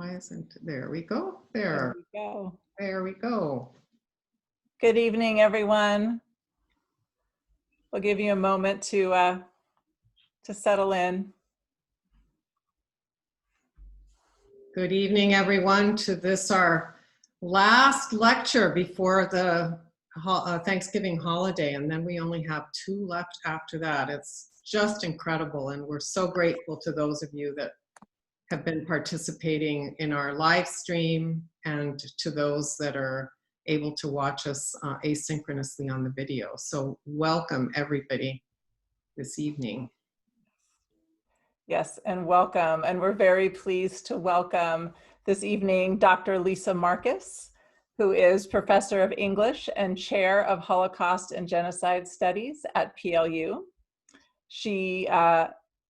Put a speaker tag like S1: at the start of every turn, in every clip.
S1: Why isn't, there we go,
S2: There we go.
S1: there we go.
S2: Good evening, everyone. We'll give you a moment to settle in.
S1: Good evening, everyone, to this, our last lecture before the Thanksgiving holiday, and then we only have 2 left after that. It's just incredible, and we're so grateful to those of you that have been participating in our live stream and to those that are able to watch us asynchronously on the video. So welcome, everybody, this evening.
S2: Yes, and welcome. And we're very pleased to welcome this evening Dr. Lisa Marcus, who is Professor of English and Chair of Holocaust and Genocide Studies at PLU. She,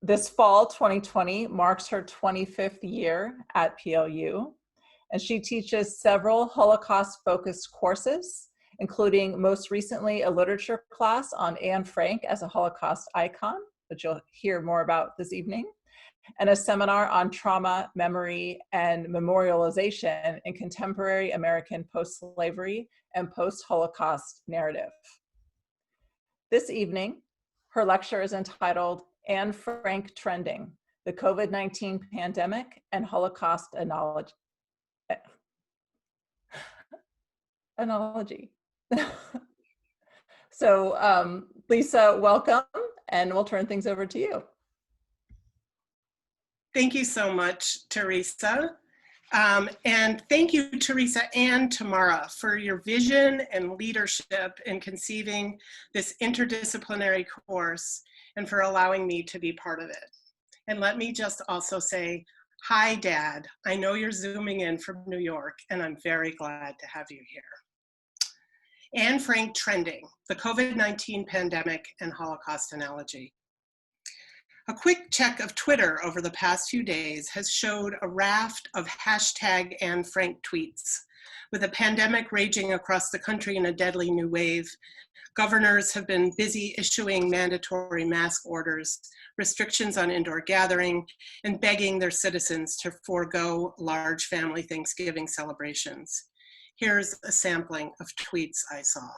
S2: this fall, 2020, marks her 25th year at PLU, and she teaches several Holocaust-focused courses, including most recently a literature class on Anne Frank as a Holocaust icon, which you'll hear more about this evening, and a seminar on trauma, memory, and memorialization in contemporary American post-slavery and post-Holocaust narrative. This evening, her lecture is entitled Anne Frank Trending, the COVID-19 Pandemic and Holocaust Analogy. So Lisa, welcome, and we'll turn things over to you.
S3: Thank you so much, Teresa. And thank you, Teresa and Tamara, for your vision and leadership in conceiving this interdisciplinary course and for allowing me to be part of it. And let me just also say, hi, Dad. I know you're Zooming in from New York, and I'm very glad to have you here. Anne Frank Trending, the COVID-19 Pandemic and Holocaust Analogy. A quick check of Twitter over the past few days has showed a raft of hashtag Anne Frank tweets. With a pandemic raging across the country in a deadly new wave, governors have been busy issuing mandatory mask orders, restrictions on indoor gathering, and begging their citizens to forego large family Thanksgiving celebrations. Here's a sampling of tweets I saw.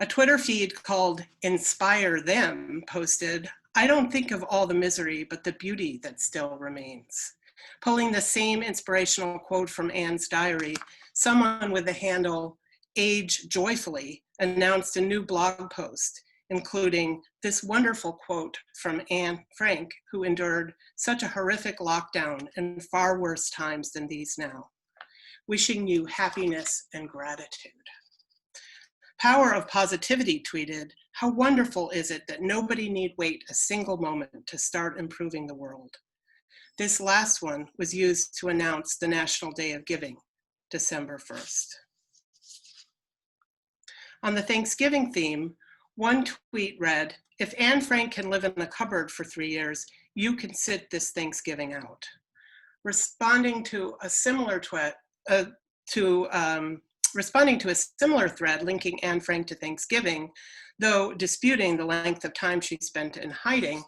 S3: A Twitter feed called Inspire Them posted, "I don't think of all the misery, but the beauty that still remains." Pulling the same inspirational quote from Anne's diary, someone with the handle Age Joyfully announced a new blog post, including this wonderful quote from Anne Frank, who endured such a horrific lockdown and far worse times than these now. "Wishing you happiness and gratitude." Power of Positivity tweeted, "How wonderful is it that nobody need wait a single moment to start improving the world." This last one was used to announce the National Day of Giving, December 1st. On the Thanksgiving theme, one tweet read, "If Anne Frank can live in a cupboard for 3 years, you can sit this Thanksgiving out." Responding to a similar thread linking Anne Frank to Thanksgiving, though disputing the length of time she spent in hiding,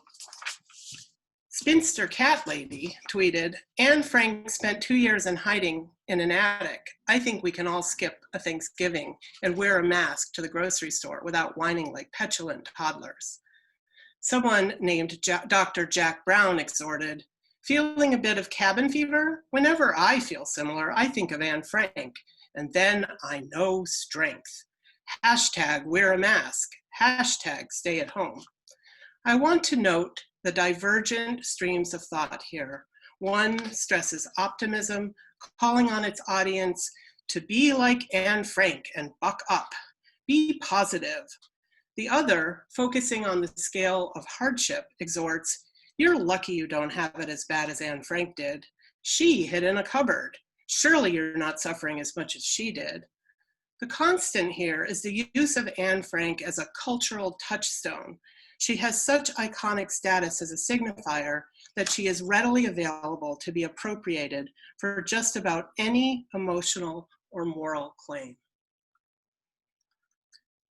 S3: Spinster Cat Lady tweeted, "Anne Frank spent 2 years in hiding in an attic. I think we can all skip a Thanksgiving and wear a mask to the grocery store without whining like petulant toddlers." Someone named Dr. Jack Brown exhorted, "Feeling a bit of cabin fever? Whenever I feel similar, I think of Anne Frank. And then I know strength. Hashtag wear a mask. Hashtag stay at home." I want to note the divergent streams of thought here. One stresses optimism, calling on its audience to be like Anne Frank and buck up, be positive. The other, focusing on the scale of hardship, exhorts, "You're lucky you don't have it as bad as Anne Frank did. She hid in a cupboard. Surely you're not suffering as much as she did." The constant here is the use of Anne Frank as a cultural touchstone. She has such iconic status as a signifier that she is readily available to be appropriated for just about any emotional or moral claim.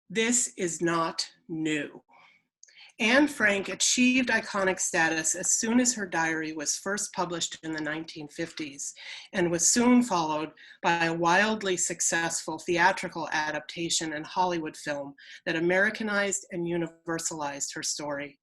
S3: This is not new. Anne Frank achieved iconic status as soon as her diary was first published in the 1950s and was soon followed by a wildly successful theatrical adaptation and Hollywood film that Americanized and universalized her story.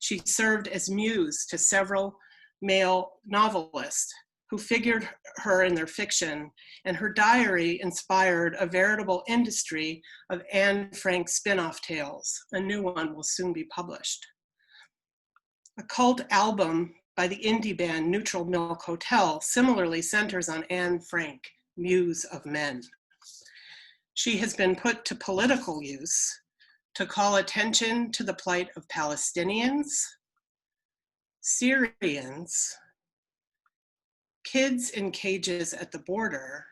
S3: She served as muse to several male novelists who figured her in their fiction, and her diary inspired a veritable industry of Anne Frank spin-off tales. A new one will soon be published. A cult album by the indie band Neutral Milk Hotel similarly centers on Anne Frank, muse of men. She has been put to political use to call attention to the plight of Palestinians, Syrians, kids in cages at the border,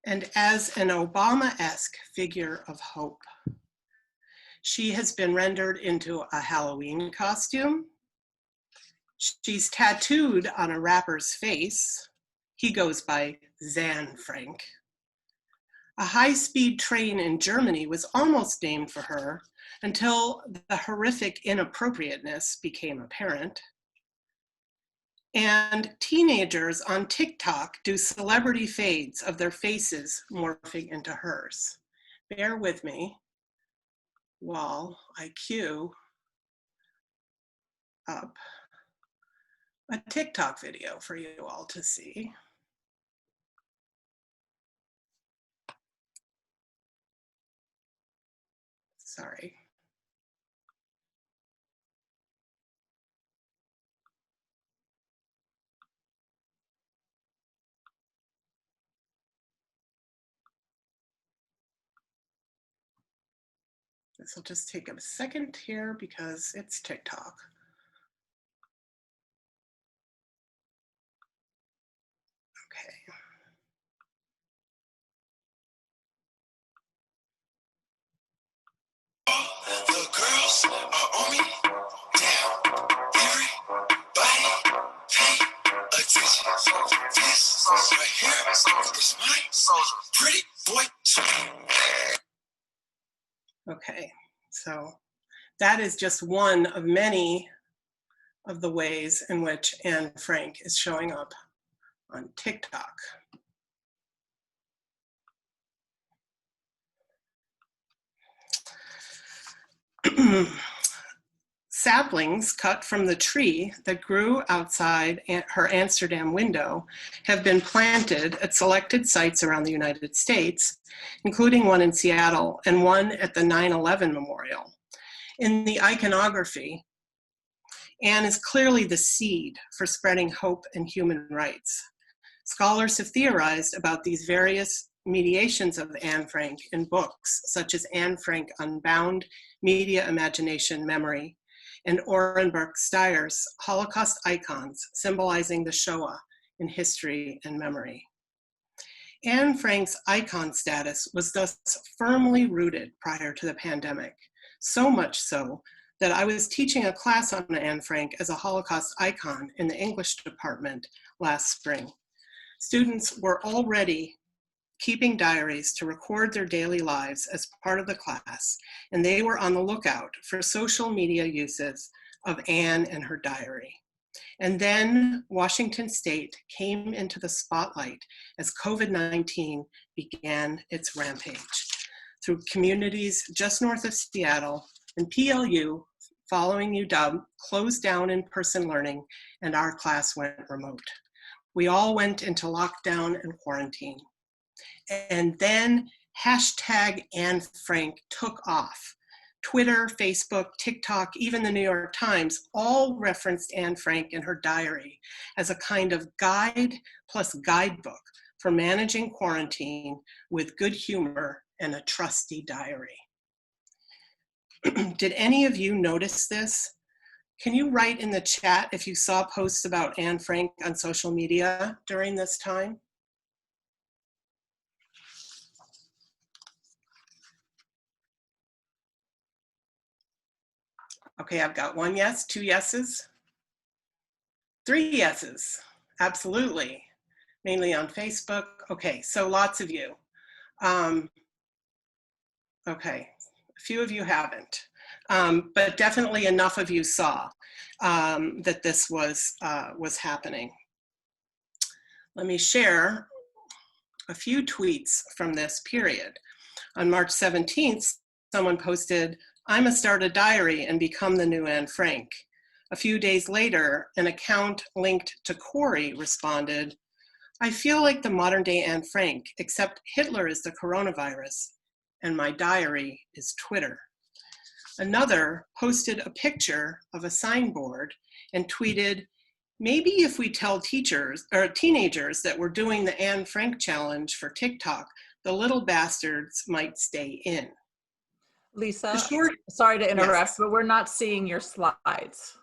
S3: and as an Obama-esque figure of hope. She has been rendered into a Halloween costume. She's tattooed on a rapper's face. He goes by Zan Frank. A high-speed train in Germany was almost named for her until the horrific inappropriateness became apparent. And teenagers on TikTok do celebrity fades of their faces morphing into hers. Bear with me while I cue up a TikTok video for you all to see. Sorry. This will just take a second here because it's TikTok. Okay. The girls are on me down. Everybody pay attention. This right here is my pretty boy. Okay, so that is just one of many of the ways in which Anne Frank is showing up on TikTok. Saplings cut from the tree that grew outside her Amsterdam window have been planted at selected sites around the United States, including one in Seattle and one at the 9/11 Memorial. In the iconography, Anne is clearly the seed for spreading hope and human rights. Scholars have theorized about these various mediations of Anne Frank in books such as Anne Frank Unbound, Media, Imagination, Memory, and Orenburg Steyer's Holocaust Icons, symbolizing the Shoah in history and memory. Anne Frank's icon status was thus firmly rooted prior to the pandemic, so much so that I was teaching a class on Anne Frank as a Holocaust icon in the English department last spring. Students were already keeping diaries to record their daily lives as part of the class, and they were on the lookout for social media uses of Anne and her diary. And then Washington State came into the spotlight as COVID-19 began its rampage through communities just north of Seattle, and PLU, following UW, closed down in-person learning, and our class went remote. We all went into lockdown and quarantine. And then hashtag Anne Frank took off. Twitter, Facebook, TikTok, even the New York Times all referenced Anne Frank in her diary as a kind of guide plus guidebook for managing quarantine with good humor and a trusty diary. Did any of you notice this? Can you write in the chat if you saw posts about Anne Frank on social media during this time? Okay, I've got 1 yes, 2 yeses, 3 yeses, absolutely, mainly on Facebook. Okay, so lots of you. Okay, a few of you haven't. but definitely enough of you saw that this was happening. Let me share a few tweets from this period. On March 17th, someone posted, "I must start a diary and become the new Anne Frank." A few days later, an account linked to Corey responded, "I feel like the modern day Anne Frank, except Hitler is the coronavirus, and my diary is Twitter." Another posted a picture of a signboard and tweeted, "Maybe if we tell teachers or teenagers that we're doing the Anne Frank challenge for TikTok, the little bastards might stay in."
S2: Lisa, sorry to interrupt,
S3: Yes.
S2: but we're not seeing your slides.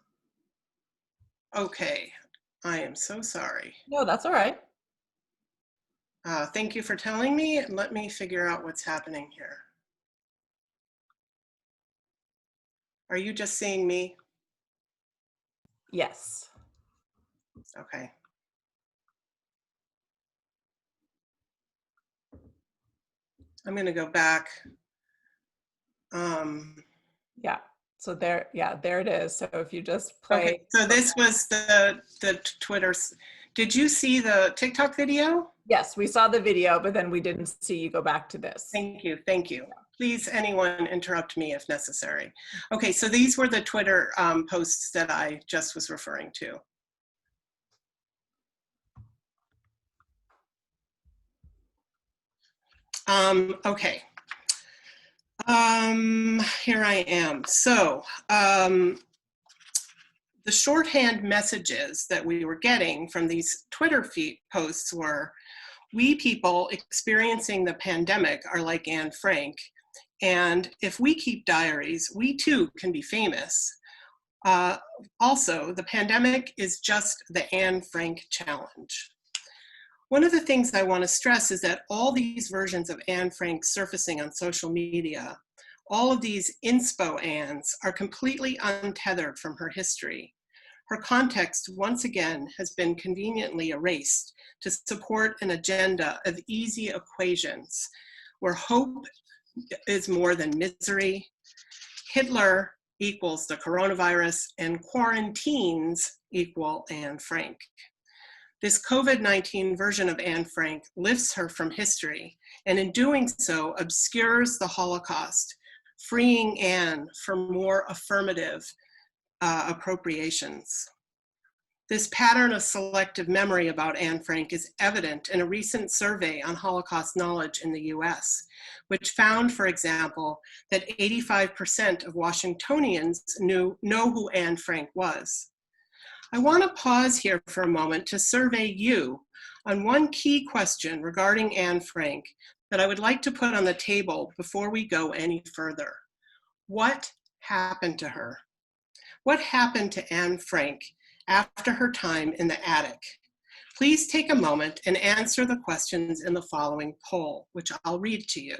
S3: Okay, I am so sorry.
S2: No, that's all right.
S3: Thank you for telling me. Let me figure out what's happening here. Are you just seeing me?
S2: Yes.
S3: Okay. I'm going to go back.
S2: Yeah. So there, yeah, there it is. So if you just play.
S3: Okay, so this was the Twitter. Did you see the TikTok video?
S2: Yes, we saw the video, but then we didn't see you go back to this.
S3: Thank you, thank you. Please, anyone interrupt me if necessary. Okay, so these were the Twitter posts that I just was referring to. Okay. Here I am. So the shorthand messages that we were getting from these Twitter feed posts were, "We people experiencing the pandemic are like Anne Frank, and if we keep diaries, we too can be famous. Also, the pandemic is just the Anne Frank challenge." One of the things I want to stress is that all these versions of Anne Frank surfacing on social media, all of these inspo Annes, are completely untethered from her history. Her context, once again, has been conveniently erased to support an agenda of easy equations, where hope is more than misery, Hitler equals the coronavirus, and quarantines equal Anne Frank. This COVID-19 version of Anne Frank lifts her from history, and in doing so, obscures the Holocaust, freeing Anne for more affirmative appropriations. This pattern of selective memory about Anne Frank is evident in a recent survey on Holocaust knowledge in the US, which found, for example, that 85% of Washingtonians know who Anne Frank was. I want to pause here for a moment to survey you on one key question regarding Anne Frank that I would like to put on the table before we go any further. What happened to her? What happened to Anne Frank after her time in the attic? Please take a moment and answer the questions in the following poll, which I'll read to you.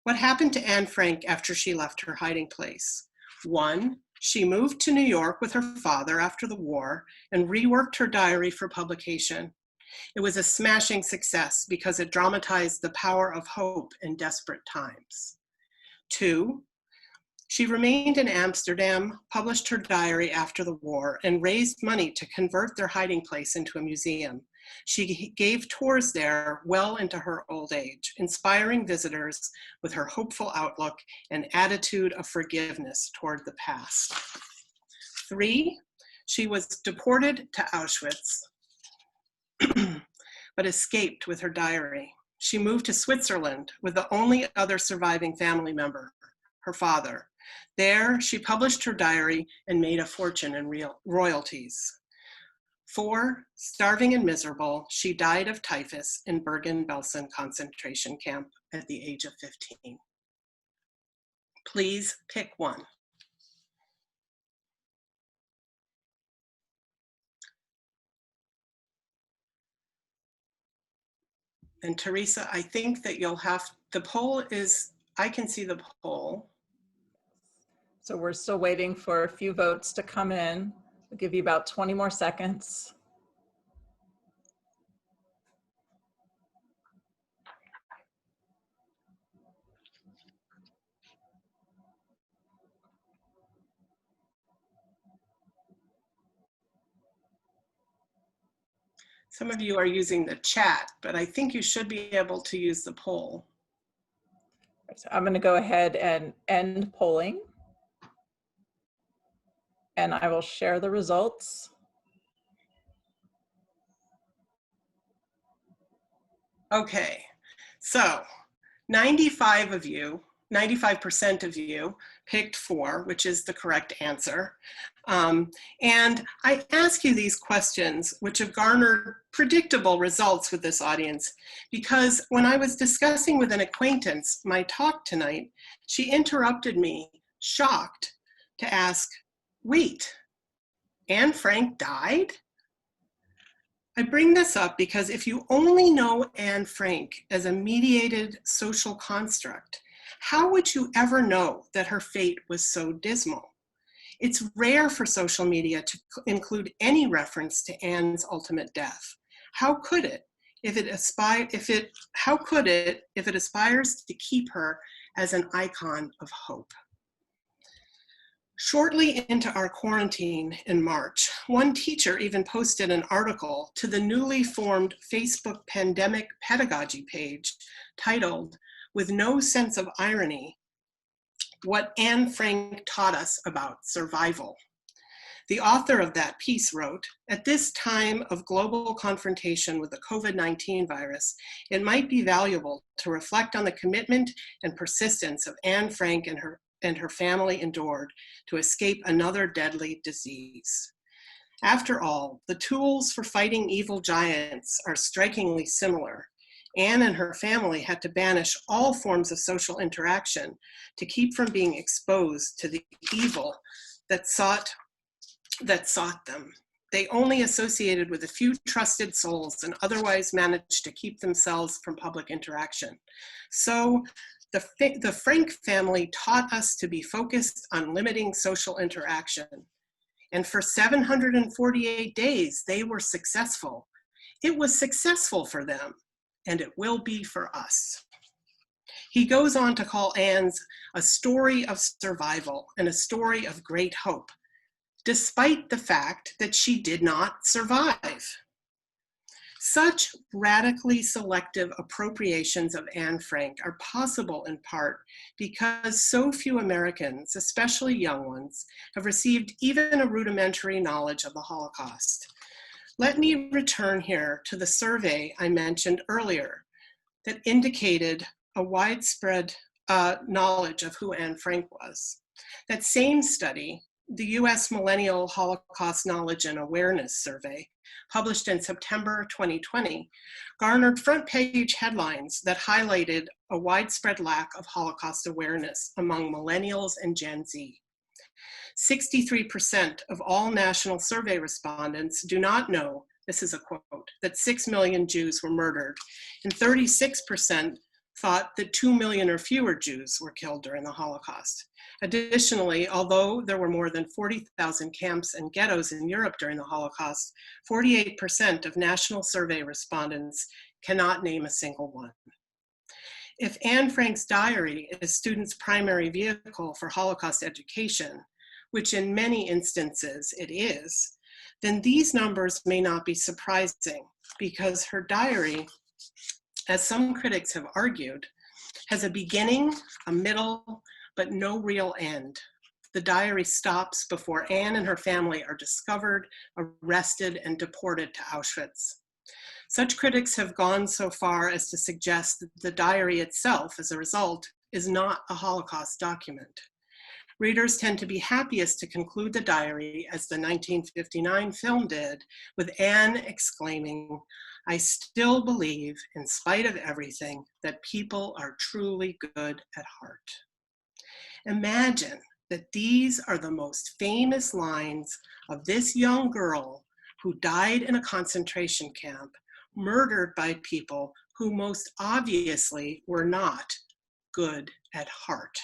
S3: What happened to Anne Frank after she left her hiding place? 1, she moved to New York with her father after the war and reworked her diary for publication. It was a smashing success because it dramatized the power of hope in desperate times. 2, she remained in Amsterdam, published her diary after the war, and raised money to convert their hiding place into a museum. She gave tours there well into her old age, inspiring visitors with her hopeful outlook and attitude of forgiveness toward the past. 3, she was deported to Auschwitz, but escaped with her diary. She moved to Switzerland with the only other surviving family member, her father. There, she published her diary and made a fortune in royalties. 4, starving and miserable, she died of typhus in Bergen-Belsen concentration camp at the age of 15. Please pick one. And Teresa, I think that you'll have, the poll is, I can see the poll.
S2: So we're still waiting for a few votes to come in. We'll give you about 20 more seconds.
S3: Some of you are using the chat, but I think you should be able to use the poll.
S2: So I'm going to go ahead and end polling. And I will share the results.
S3: Okay, so 95% of you picked 4, which is the correct answer. And I ask you these questions, which have garnered predictable results with this audience, because when I was discussing with an acquaintance my talk tonight, she interrupted me, shocked, to ask, wait, Anne Frank died? I bring this up because if you only know Anne Frank as a mediated social construct, how would you ever know that her fate was so dismal? It's rare for social media to include any reference to Anne's ultimate death. How could it if it aspires to keep her as an icon of hope? Shortly into our quarantine in March, one teacher even posted an article to the newly formed Facebook pandemic pedagogy page titled, "With No Sense of Irony, What Anne Frank Taught Us About Survival." The author of that piece wrote, "At this time of global confrontation with the COVID-19 virus, it might be valuable to reflect on the commitment and persistence of Anne Frank and her family endured to escape another deadly disease. After all, the tools for fighting evil giants are strikingly similar. Anne and her family had to banish all forms of social interaction to keep from being exposed to the evil that sought them. They only associated with a few trusted souls and otherwise managed to keep themselves from public interaction. So the Frank family taught us to be focused on limiting social interaction. And for 748 days, they were successful. It was successful for them, and it will be for us." He goes on to call Anne's a story of survival and a story of great hope, despite the fact that she did not survive. Such radically selective appropriations of Anne Frank are possible in part because so few Americans, especially young ones, have received even a rudimentary knowledge of the Holocaust. Let me return here to the survey I mentioned earlier that indicated a widespread knowledge of who Anne Frank was. That same study, the US Millennial Holocaust Knowledge and Awareness Survey, published in September 2020, garnered front-page headlines that highlighted a widespread lack of Holocaust awareness among millennials and Gen Z. 63% of all national survey respondents do not know, this is a quote, that 6 million Jews were murdered, and 36% thought that 2 million or fewer Jews were killed during the Holocaust. Additionally, although there were more than 40,000 camps and ghettos in Europe during the Holocaust, 48% of national survey respondents cannot name a single one. If Anne Frank's diary is students' primary vehicle for Holocaust education, which in many instances it is, then these numbers may not be surprising because her diary, as some critics have argued, has a beginning, a middle, but no real end. The diary stops before Anne and her family are discovered, arrested, and deported to Auschwitz. Such critics have gone so far as to suggest that the diary itself, as a result, is not a Holocaust document. Readers tend to be happiest to conclude the diary, as the 1959 film did, with Anne exclaiming, "I still believe, in spite of everything, that people are truly good at heart." Imagine that these are the most famous lines of this young girl who died in a concentration camp, murdered by people who most obviously were not good at heart.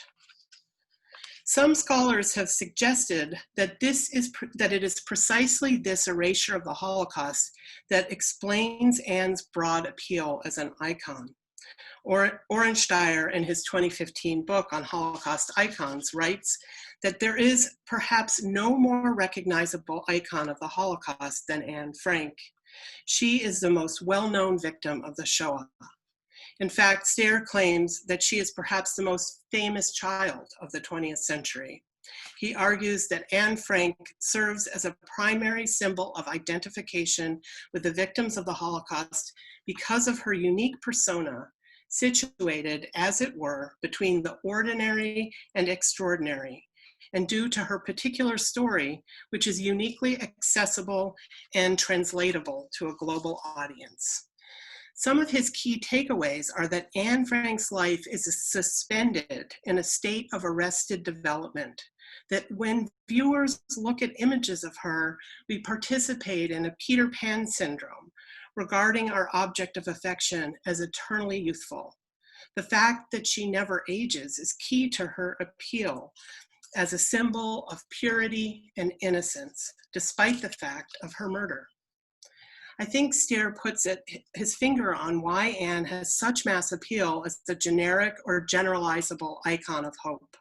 S3: Some scholars have suggested that it is precisely this erasure of the Holocaust that explains Anne's broad appeal as an icon. Orensteyer, in his 2015 book on Holocaust icons, writes that there is perhaps no more recognizable icon of the Holocaust than Anne Frank. She is the most well-known victim of the Shoah. In fact, Stair claims that she is perhaps the most famous child of the 20th century. He argues that Anne Frank serves as a primary symbol of identification with the victims of the Holocaust because of her unique persona, situated, as it were, between the ordinary and extraordinary, and due to her particular story, which is uniquely accessible and translatable to a global audience. Some of his key takeaways are that Anne Frank's life is suspended in a state of arrested development, that when viewers look at images of her, we participate in a Peter Pan syndrome, regarding our object of affection as eternally youthful. The fact that she never ages is key to her appeal as a symbol of purity and innocence, despite the fact of her murder. I think Stair puts his finger on why Anne has such mass appeal as the generic or generalizable icon of hope.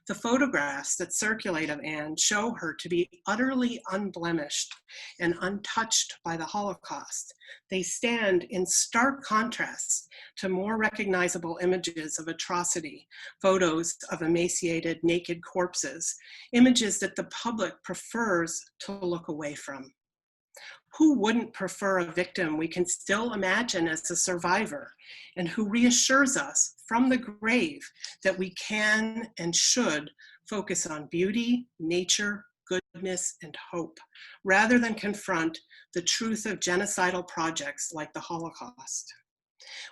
S3: The photographs that circulate of Anne show her to be utterly unblemished and untouched by the Holocaust. They stand in stark contrast to more recognizable images of atrocity, photos of emaciated, naked corpses, images that the public prefers to look away from. Who wouldn't prefer a victim we can still imagine as a survivor, and who reassures us from the grave that we can and should focus on beauty, nature, goodness, and hope, rather than confront the truth of genocidal projects like the Holocaust?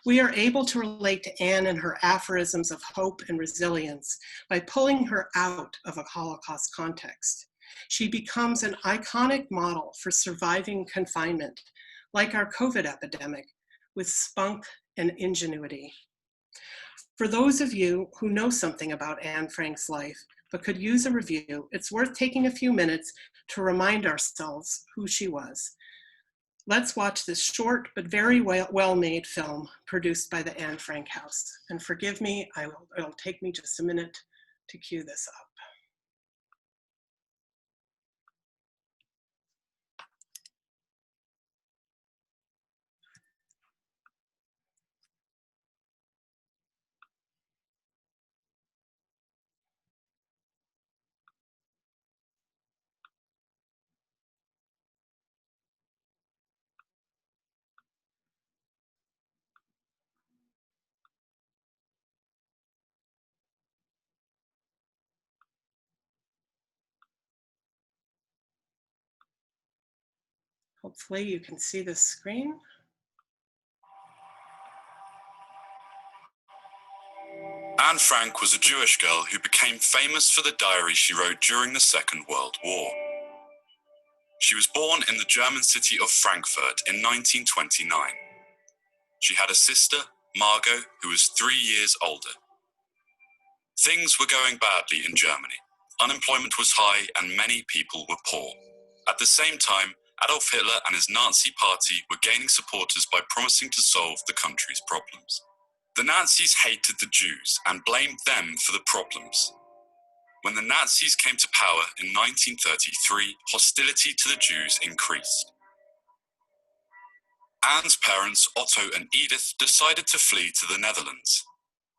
S3: We are able to relate to Anne and her aphorisms of hope and resilience by pulling her out of a Holocaust context. She becomes an iconic model for surviving confinement, like our COVID epidemic, with spunk and ingenuity. For those of you who know something about Anne Frank's life, but could use a review, it's worth taking a few minutes to remind ourselves who she was. Let's watch this short but very well-made film produced by the Anne Frank House. And forgive me, it'll take me just a minute to cue this up. Hopefully you can see the screen.
S4: Anne Frank was a Jewish girl who became famous for the diary she wrote during the Second World War. She was born in the German city of Frankfurt in 1929. She had a sister, Margot, who was 3 years older. Things were going badly in Germany. Unemployment was high and many people were poor. At the same time, Adolf Hitler and his Nazi party were gaining supporters by promising to solve the country's problems. The Nazis hated the Jews and blamed them for the problems. When the Nazis came to power in 1933, hostility to the Jews increased. Anne's parents, Otto and Edith, decided to flee to the Netherlands.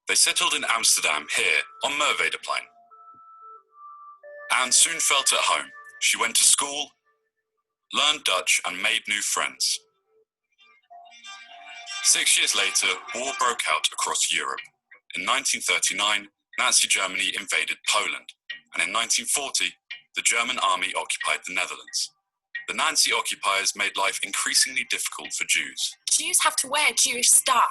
S4: They settled in Amsterdam, here on Merwedeplein. Anne soon felt at home. She went to school, learned Dutch, and made new friends. 6 years later, war broke out across Europe. In 1939, Nazi Germany invaded Poland, and in 1940, the German army occupied the Netherlands. The Nazi occupiers made life increasingly difficult for Jews.
S5: Jews have to wear a Jewish star.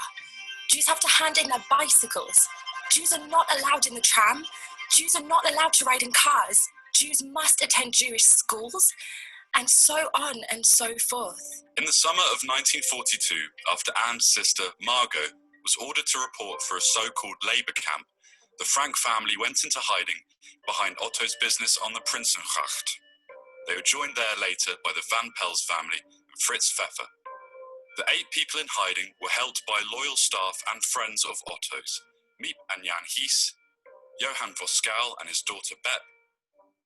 S5: Jews have to hand in their bicycles. Jews are not allowed in the tram. Jews are not allowed to ride in cars. Jews must attend Jewish schools, and so on and so forth.
S4: In the summer of 1942, after Anne's sister, Margot, was ordered to report for a so-called labor camp, the Frank family went into hiding behind Otto's business on the Prinsengracht. They were joined there later by the Van Pels family and Fritz Pfeffer. The 8 people in hiding were helped by loyal staff and friends of Otto's, Miep and Jan Hies, Johann Voskuil and his daughter Bep,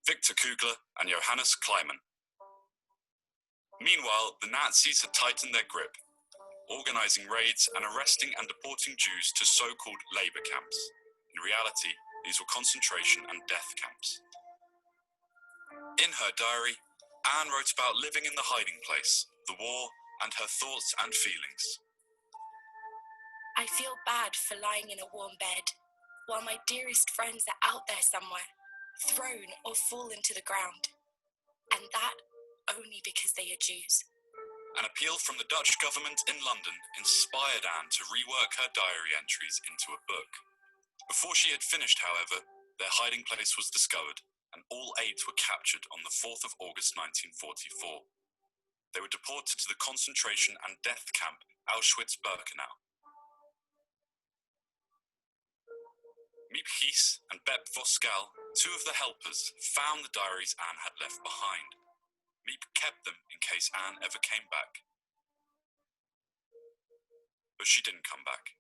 S4: Victor Kugler and Johannes Kleiman. Meanwhile, the Nazis had tightened their grip, organizing raids and arresting and deporting Jews to so-called labor camps. In reality, these were concentration and death camps. In her diary, Anne wrote about living in the hiding place, the war, and her thoughts and feelings.
S5: I feel bad for lying in a warm bed, while my dearest friends are out there somewhere, thrown or fallen to the ground. And that only because they are Jews.
S4: An appeal from the Dutch government in London inspired Anne to rework her diary entries into a book. Before she had finished, however, their hiding place was discovered, and all 8 were captured on the 4th of August 1944. They were deported to the concentration and death camp Auschwitz-Birkenau. Miep Gies and Bep Voskuil, 2 of the helpers, found the diaries Anne had left behind. Miep kept them in case Anne ever came back. But she didn't come back.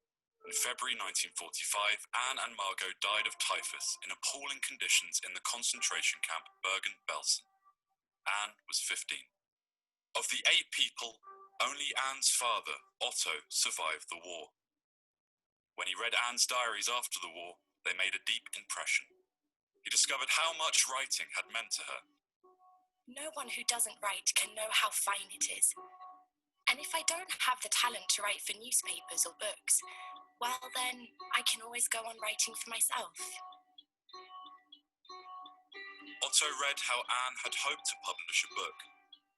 S4: In February 1945, Anne and Margot died of typhus in appalling conditions in the concentration camp Bergen-Belsen. Anne was 15. Of the 8 people, only Anne's father, Otto, survived the war. When he read Anne's diaries after the war, they made a deep impression. He discovered how much writing had meant to her.
S5: No one who doesn't write can know how fine it is. And if I don't have the talent to write for newspapers or books, well then, I can always go on writing for myself.
S4: Otto read how Anne had hoped to publish a book,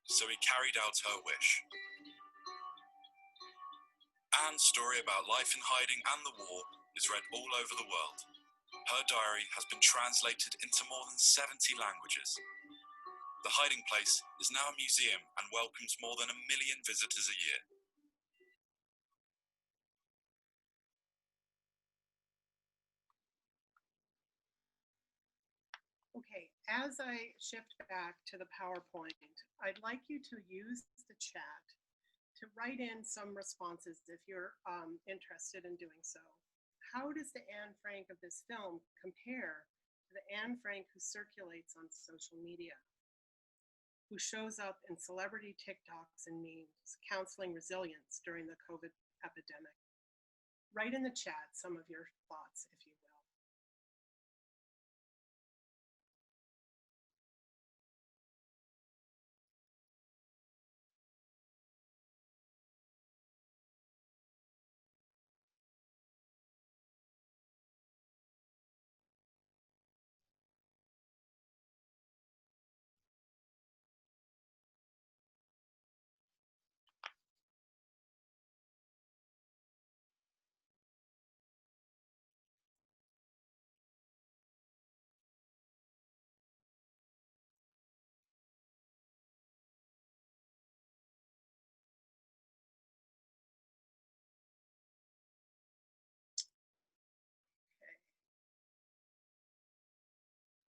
S4: so he carried out her wish. Anne's story about life in hiding and the war is read all over the world. Her diary has been translated into more than 70 languages. The hiding place is now a museum and welcomes more than 1 million visitors a year.
S3: Okay, as I shift back to the PowerPoint, I'd like you to use the chat to write in some responses if you're interested in doing so. How does the Anne Frank of this film compare to the Anne Frank who circulates on social media, who shows up in celebrity TikToks and memes, counseling resilience during the COVID epidemic? Write in the chat some of your thoughts, if you will.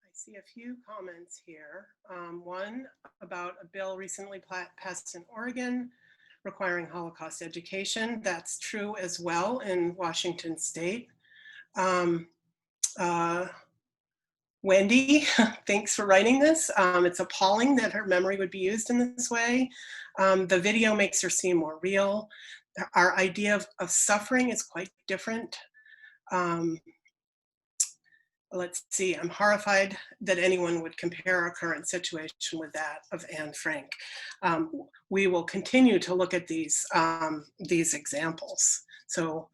S3: I see a few comments here. One about a bill recently passed in Oregon requiring Holocaust education. That's true as well in Washington State. Wendy, thanks for writing this. It's appalling that her memory would be used in this way. The video makes her seem more real. Our idea of suffering is quite different. Let's see, I'm horrified that anyone would compare our current situation with that of Anne Frank. We will continue to look at these examples. So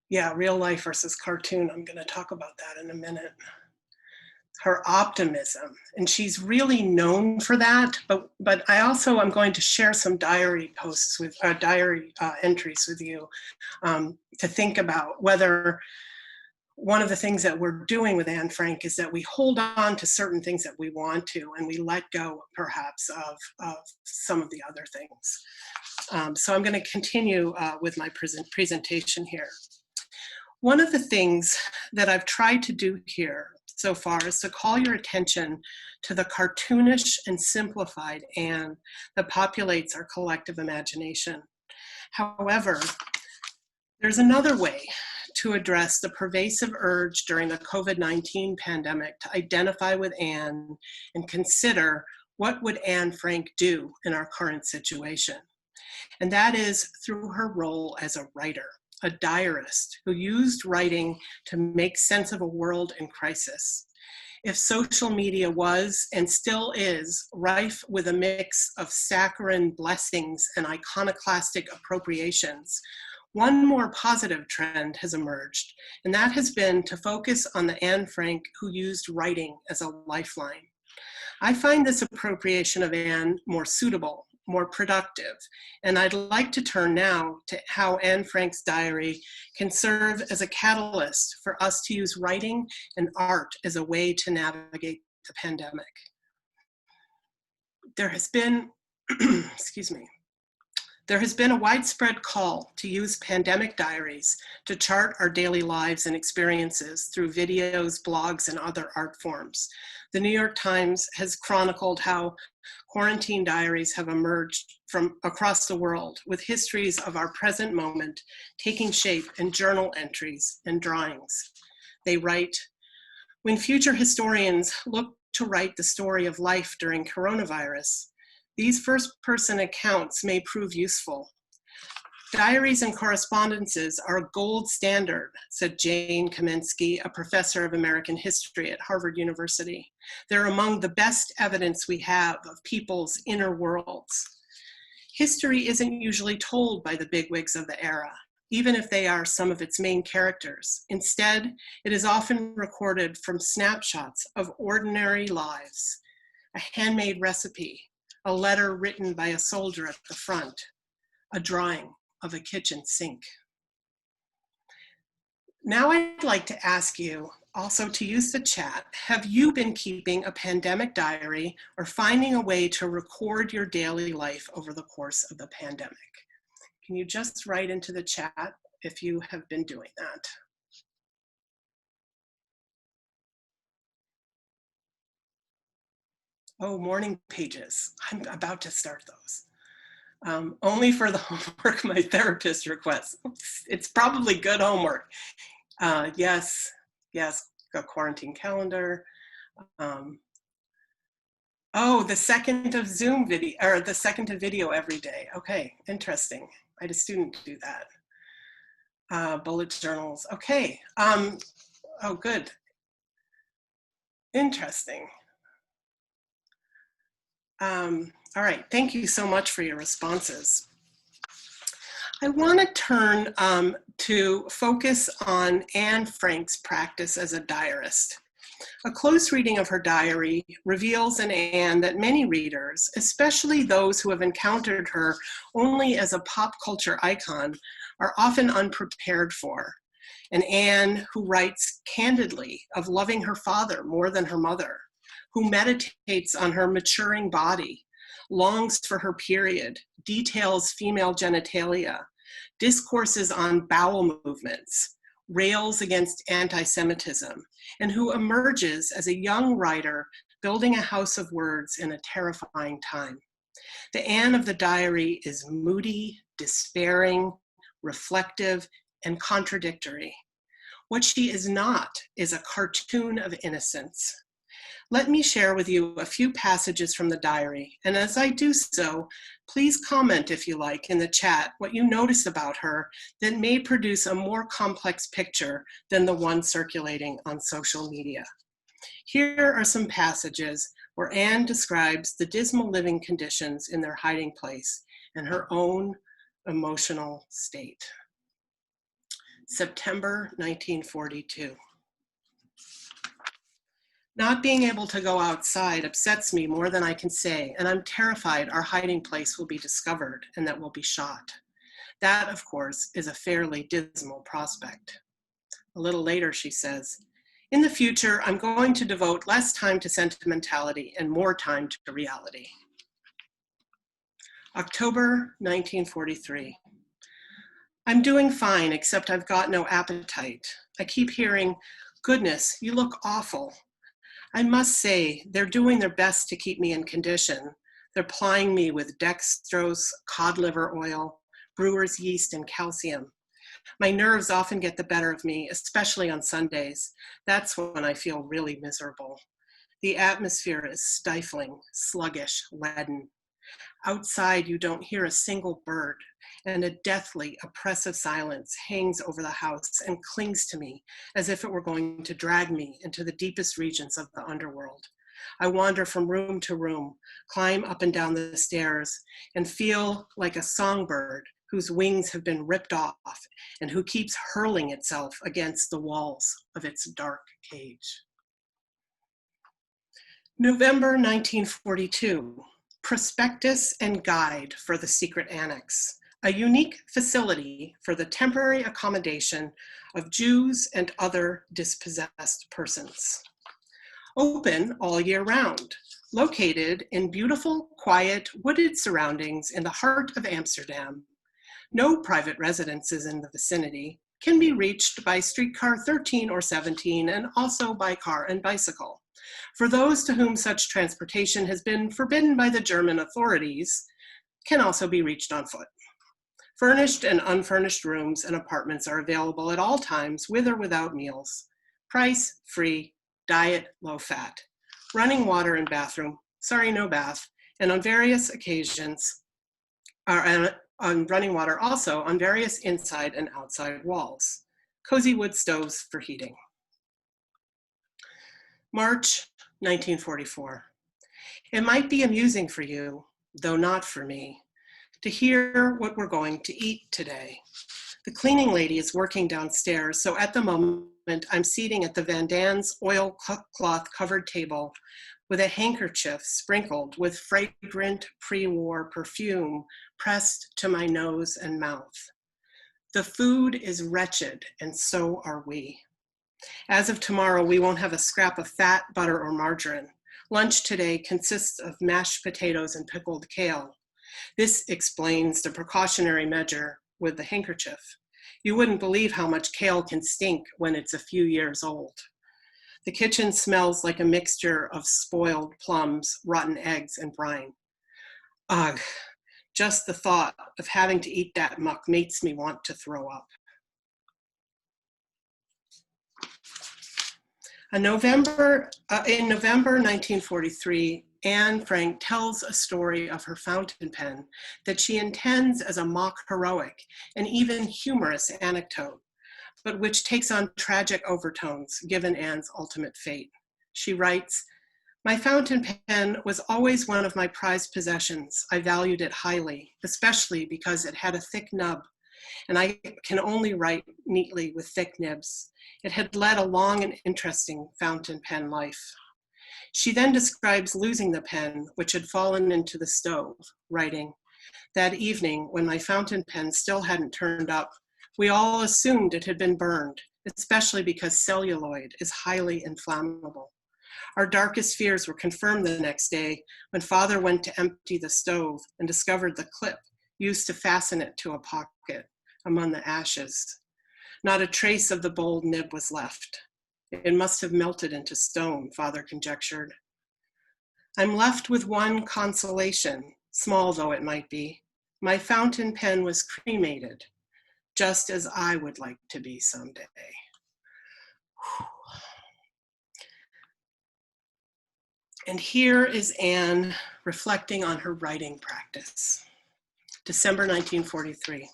S3: yeah, real life versus cartoon, I'm gonna talk about that in a minute. Her optimism, and she's really known for that, but I also am going to share some diary posts with, diary entries with you to think about whether one of the things that we're doing with Anne Frank is that we hold on to certain things that we want to, and we let go perhaps of some of the other things. So I'm going to continue with my presentation here. One of the things that I've tried to do here so far is to call your attention to the cartoonish and simplified Anne that populates our collective imagination. However, there's another way to address the pervasive urge during the COVID-19 pandemic to identify with Anne and consider What would Anne Frank do in our current situation? And that is through her role as a writer, a diarist who used writing to make sense of a world in crisis. If social media was and still is rife with a mix of saccharine blessings and iconoclastic appropriations, one more positive trend has emerged, and that has been to focus on the Anne Frank who used writing as a lifeline. I find this appropriation of Anne more suitable, more productive, and I'd like to turn now to how Anne Frank's diary can serve as a catalyst for us to use writing and art as a way to navigate the pandemic. There has been, excuse me, there has been a widespread call to use pandemic diaries to chart our daily lives and experiences through videos, blogs, and other art forms. The New York Times has chronicled how quarantine diaries have emerged from across the world with histories of our present moment taking shape in journal entries and drawings. They write, when future historians look to write the story of life during coronavirus, these first-person accounts may prove useful. Diaries and correspondences are a gold standard, said Jane Kaminsky, a professor of American history at Harvard University. They're among the best evidence we have of people's inner worlds. History isn't usually told by the bigwigs of the era, even if they are some of its main characters. Instead, it is often recorded from snapshots of ordinary lives, a handmade recipe, a letter written by a soldier at the front, a drawing of a kitchen sink. Now I'd like to ask you also to use the chat. Have you been keeping a pandemic diary or finding a way to record your daily life over the course of the pandemic? Can you just write into the chat if you have been doing that? Oh, morning pages. I'm about to start those. Only for the homework my therapist requests. It's probably good homework. Yes, a quarantine calendar. Oh, the second of Zoom video, or the second of video every day. Okay, interesting. I had a student do that. Bullet journals, okay. Oh, good. Interesting. All right, thank you so much for your responses. I want to turn to focus on Anne Frank's practice as a diarist. A close reading of her diary reveals in Anne that many readers, especially those who have encountered her only as a pop culture icon, are often unprepared for. An Anne who writes candidly of loving her father more than her mother, who meditates on her maturing body, longs for her period, details female genitalia, discourses on bowel movements, rails against anti-Semitism, and who emerges as a young writer building a house of words in a terrifying time. The Anne of the diary is moody, despairing, reflective, and contradictory. What she is not is a cartoon of innocence. Let me share with you a few passages from the diary, and as I do so, please comment if you like in the chat what you notice about her that may produce a more complex picture than the one circulating on social media. Here are some passages where Anne describes the dismal living conditions in their hiding place and her own emotional state. September 1942. Not being able to go outside upsets me more than I can say, and I'm terrified our hiding place will be discovered and that we'll be shot. That, of course, is a fairly dismal prospect. A little later, she says, in the future, I'm going to devote less time to sentimentality and more time to reality. October 1943. I'm doing fine, except I've got no appetite. I keep hearing, goodness, you look awful. I must say, they're doing their best to keep me in condition. They're plying me with dextrose, cod liver oil, brewer's yeast, and calcium. My nerves often get the better of me, especially on Sundays. That's when I feel really miserable. The atmosphere is stifling, sluggish, leaden. Outside, you don't hear a single bird, and a deathly, oppressive silence hangs over the house and clings to me as if it were going to drag me into the deepest regions of the underworld. I wander from room to room, climb up and down the stairs, and feel like a songbird whose wings have been ripped off and who keeps hurling itself against the walls of its dark cage. November 1942. Prospectus and Guide for the Secret Annex, a unique facility for the temporary accommodation of Jews and other dispossessed persons. Open all year round, located in beautiful, quiet, wooded surroundings in the heart of Amsterdam. No private residences in the vicinity, can be reached by streetcar 13 or 17 and also by car and bicycle. For those to whom such transportation has been forbidden by the German authorities, can also be reached on foot. Furnished and unfurnished rooms and apartments are available at all times with or without meals. Price, free, diet, low fat. Running water and bathroom, sorry, no bath, and on various occasions, on running water also on various inside and outside walls. Cozy wood stoves for heating. March 1944. It might be amusing for you, though not for me, to hear what we're going to eat today. The cleaning lady is working downstairs, so at the moment I'm seating at the Van Dan's oilcloth covered table with a handkerchief sprinkled with fragrant pre-war perfume pressed to my nose and mouth. The food is wretched, and so are we. As of tomorrow, we won't have a scrap of fat, butter, or margarine. Lunch today consists of mashed potatoes and pickled kale. This explains the precautionary measure with the handkerchief. You wouldn't believe how much kale can stink when it's a few years old. The kitchen smells like a mixture of spoiled plums, rotten eggs, and brine. Ugh, just the thought of having to eat that muck makes me want to throw up. In November 1943, Anne Frank tells a story of her fountain pen that she intends as a mock heroic and even humorous anecdote, but which takes on tragic overtones given Anne's ultimate fate. She writes, "My fountain pen was always one of my prized possessions. I valued it highly, especially because it had a thick nub, and I can only write neatly with thick nibs. It had led a long and interesting fountain pen life." She then describes losing the pen, which had fallen into the stove, writing, "That evening, when my fountain pen still hadn't turned up, we all assumed it had been burned, especially because celluloid is highly inflammable. Our darkest fears were confirmed the next day when Father went to empty the stove and discovered the clip used to fasten it to a pocket among the ashes. Not a trace of the bold nib was left. It must have melted into stone, Father conjectured. I'm left with one consolation, small though it might be. My fountain pen was cremated, just as I would like to be someday." And here is Anne reflecting on her writing practice. December 1943.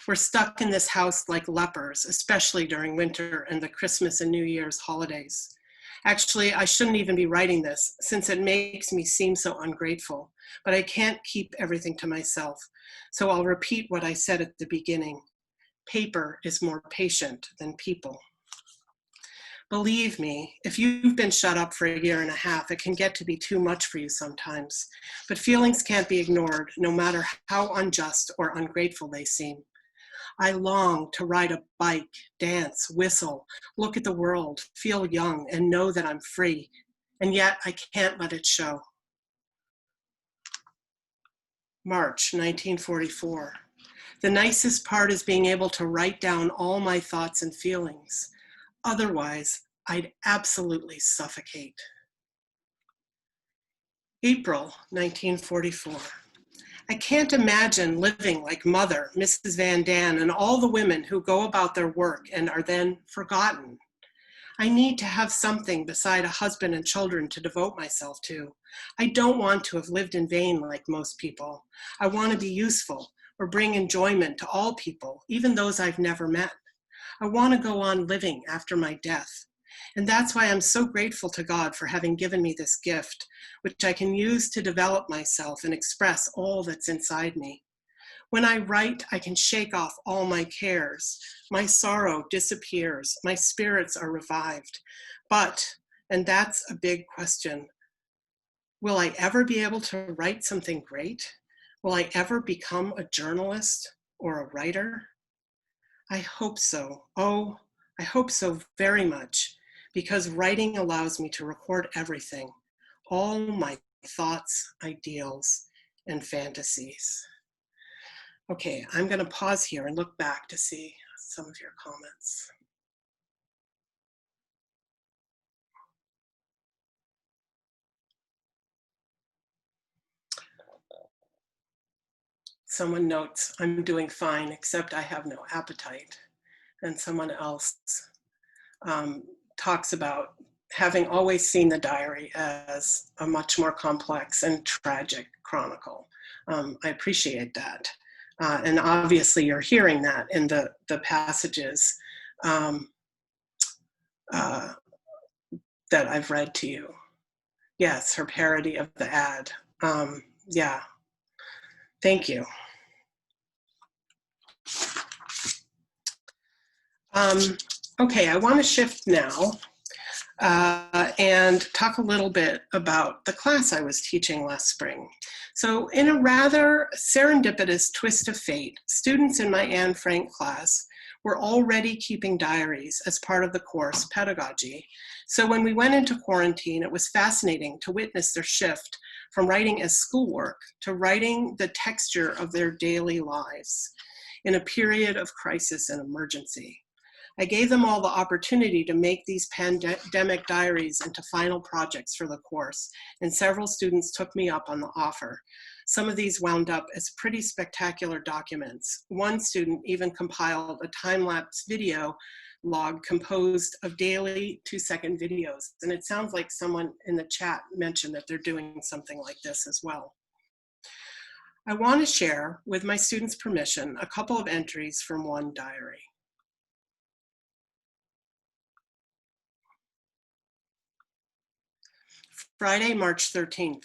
S3: We're stuck in this house like lepers, especially during winter and the Christmas and New Year's holidays. Actually, I shouldn't even be writing this since it makes me seem so ungrateful, but I can't keep everything to myself, so I'll repeat what I said at the beginning. Paper is more patient than people. Believe me, if you've been shut up for a year and a half, it can get to be too much for you sometimes, but feelings can't be ignored, no matter how unjust or ungrateful they seem. I long to ride a bike, dance, whistle, look at the world, feel young, and know that I'm free, and yet I can't let it show. March 1944. The nicest part is being able to write down all my thoughts and feelings. Otherwise, I'd absolutely suffocate. April 1944. I can't imagine living like Mother, Mrs. Van Dan, and all the women who go about their work and are then forgotten. I need to have something beside a husband and children to devote myself to. I don't want to have lived in vain like most people. I want to be useful or bring enjoyment to all people, even those I've never met. I want to go on living after my death. And that's why I'm so grateful to God for having given me this gift, which I can use to develop myself and express all that's inside me. When I write, I can shake off all my cares. My sorrow disappears. My spirits are revived. But, and that's a big question, will I ever be able to write something great? Will I ever become a journalist or a writer? I hope so. Oh, I hope so very much, because writing allows me to record everything, all my thoughts, ideals, and fantasies. Okay, I'm going to pause here and look back to see some of your comments. Someone notes, I'm doing fine, except I have no appetite. And someone else talks about having always seen the diary as a much more complex and tragic chronicle. I appreciate that. And obviously you're hearing that in the passages that I've read to you. Yes, her parody of the ad. Yeah, thank you. Okay, I want to shift now and talk a little bit about the class I was teaching last spring. So in a rather serendipitous twist of fate, students in my Anne Frank class were already keeping diaries as part of the course Pedagogy. So when we went into quarantine, it was fascinating to witness their shift from writing as schoolwork to writing the texture of their daily lives in a period of crisis and emergency. I gave them all the opportunity to make these pandemic diaries into final projects for the course, and several students took me up on the offer. Some of these wound up as pretty spectacular documents. One student even compiled a time-lapse video log composed of daily 2-second videos, and it sounds like someone in the chat mentioned that they're doing something like this as well. I want to share, with my students' permission, a couple of entries from one diary. Friday, March 13th.